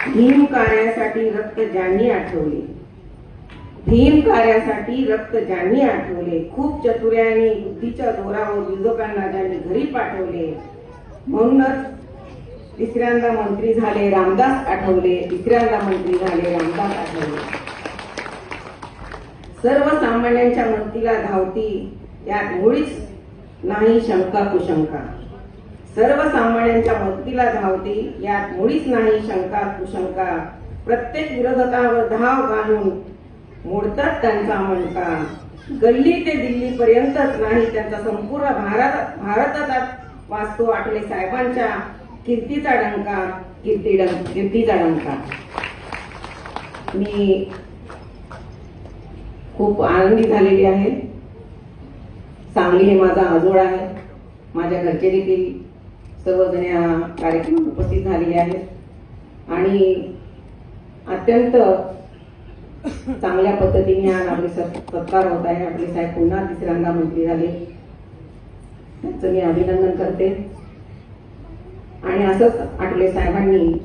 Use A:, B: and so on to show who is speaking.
A: भीम कार्यासाठी रक्त ज्यांनी आठवले, भीम कार्यासाठी रक्त ज्यांनी आठवले, खूप चतुर्याने बुद्धीच्या जोरावर विरोधकांना ज्यांनी घरी पाठवले, म्हणूनच तिसऱ्यांदा मंत्री झाले रामदास आठवले, तिसऱ्यांदा मंत्री झाले रामदास आठवले. सर्वसामान्यांच्या मदतीला धावती, यात मुळीच नाही शंका कुशंका. सर्वसामान्यांच्या मदतीला धावती, यात मुळीच नाही शंका कुशंका. प्रत्येक विरोधकावर धाव घालून मोडतात त्यांचा मणका. गल्ली ते दिल्ली पर्यंतच नाही, त्यांचा संपूर्ण भारतात वाचतो आठवले साहेबांच्या कीर्तीचा डंका, कीर्तीचा डंका. मी खूप आनंदी झालेली आहे. सांगली हे माझा आजोळ आहे. माझ्या घरचे देखील सर्वजण या कार्यक्रमात उपस्थित झालेले आहेत आणि अत्यंत चांगल्या पद्धतीने आज आपले सत्कार होत आहे. आपले साहेब पुन्हा तिसऱ्यांदा मंत्री झाले, त्यांचं मी अभिनंदन करते. आणि असंच आठवले साहेबांनी